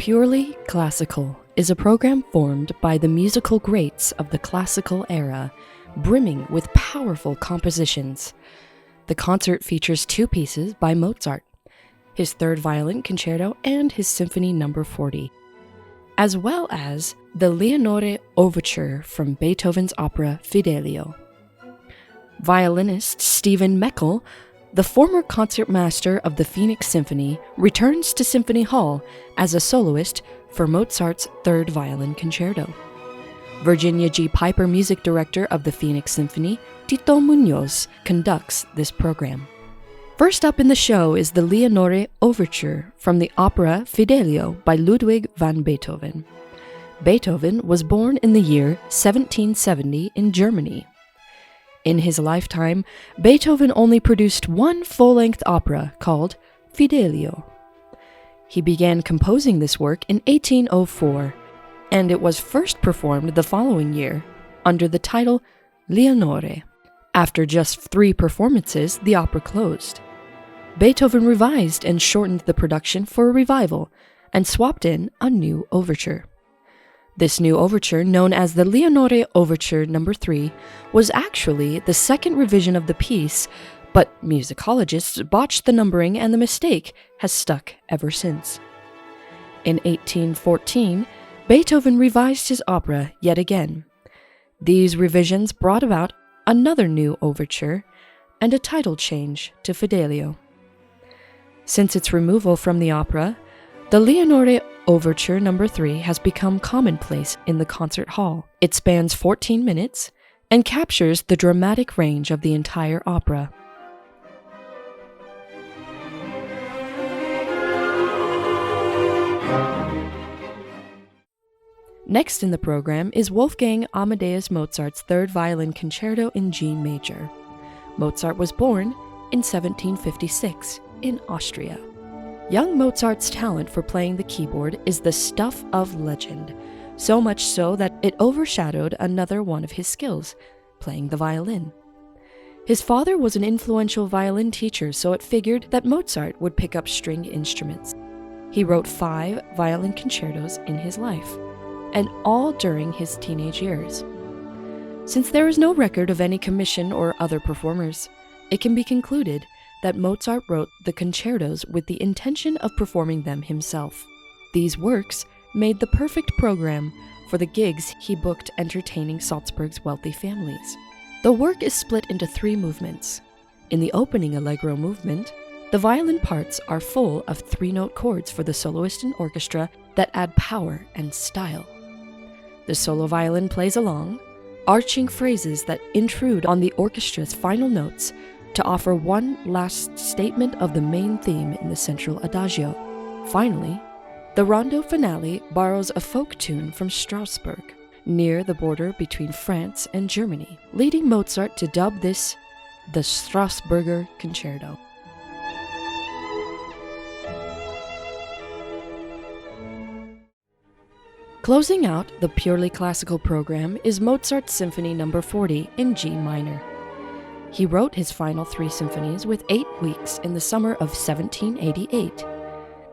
Purely Classical is a program formed by the musical greats of the classical era, brimming with powerful compositions. The concert features two pieces by Mozart, his third violin concerto and his Symphony No. 40, as well as the Leonore Overture from Beethoven's opera Fidelio. Violinist Steven Moeckel, the former concertmaster of the Phoenix Symphony, returns to Symphony Hall as a soloist for Mozart's third violin concerto. Virginia G. Piper, music director of the Phoenix Symphony, Tito Munoz, conducts this program. First up in the show is the Leonore Overture from the opera Fidelio by Ludwig van Beethoven. Beethoven was born in the year 1770 in Germany. In his lifetime, Beethoven only produced one full-length opera called Fidelio. He began composing this work in 1804, and it was first performed the following year under the title Leonore. After just 3 performances, the opera closed. Beethoven revised and shortened the production for a revival and swapped in a new overture. This new overture, known as the Leonore Overture No. 3, was actually the second revision of the piece, but musicologists botched the numbering and the mistake has stuck ever since. In 1814, Beethoven revised his opera yet again. These revisions brought about another new overture and a title change to Fidelio. Since its removal from the opera, the Leonore Overture No. 3 has become commonplace in the concert hall. It spans 14 minutes and captures the dramatic range of the entire opera. Next in the program is Wolfgang Amadeus Mozart's third violin concerto in G major. Mozart was born in 1756 in Austria. Young Mozart's talent for playing the keyboard is the stuff of legend, so much so that it overshadowed another one of his skills, playing the violin. His father was an influential violin teacher, so it figured that Mozart would pick up stringed instruments. He wrote 5 violin concertos in his life, and all during his teenage years. Since there is no record of any commission or other performers, it can be concluded that Mozart wrote the concertos with the intention of performing them himself. These works made the perfect program for the gigs he booked entertaining Salzburg's wealthy families. The work is split into 3 movements. In the opening allegro movement, the violin parts are full of 3-note chords for the soloist and orchestra that add power and style. The solo violin plays along, arching phrases that intrude on the orchestra's final notes to offer one last statement of the main theme in the central adagio. Finally, the rondo finale borrows a folk tune from Strasbourg, near the border between France and Germany, leading Mozart to dub this the Strasburger Concerto. Closing out the purely classical program is Mozart's Symphony No. 40 in G minor. He wrote his final 3 symphonies with 8 weeks in the summer of 1788.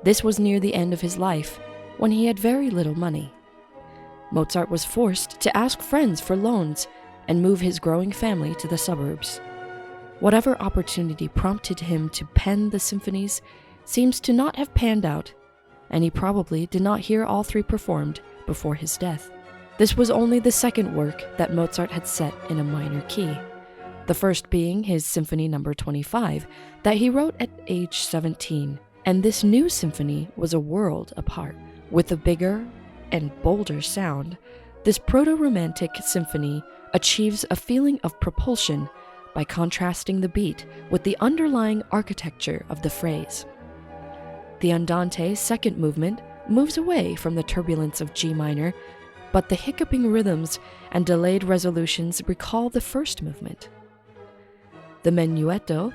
This was near the end of his life, when he had very little money. Mozart was forced to ask friends for loans and move his growing family to the suburbs. Whatever opportunity prompted him to pen the symphonies seems to not have panned out, and he probably did not hear all 3 performed before his death. This was only the second work that Mozart had set in a minor key, the first being his Symphony No. 25 that he wrote at age 17, and this new symphony was a world apart. With a bigger and bolder sound, this proto-romantic symphony achieves a feeling of propulsion by contrasting the beat with the underlying architecture of the phrase. The Andante's second movement moves away from the turbulence of G minor, but the hiccuping rhythms and delayed resolutions recall the first movement. The Menuetto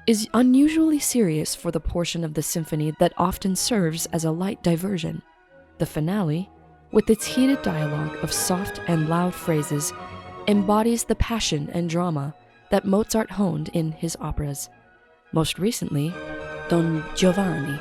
is unusually serious for the portion of the symphony that often serves as a light diversion. The finale, with its heated dialogue of soft and loud phrases, embodies the passion and drama that Mozart honed in his operas, most recently Don Giovanni.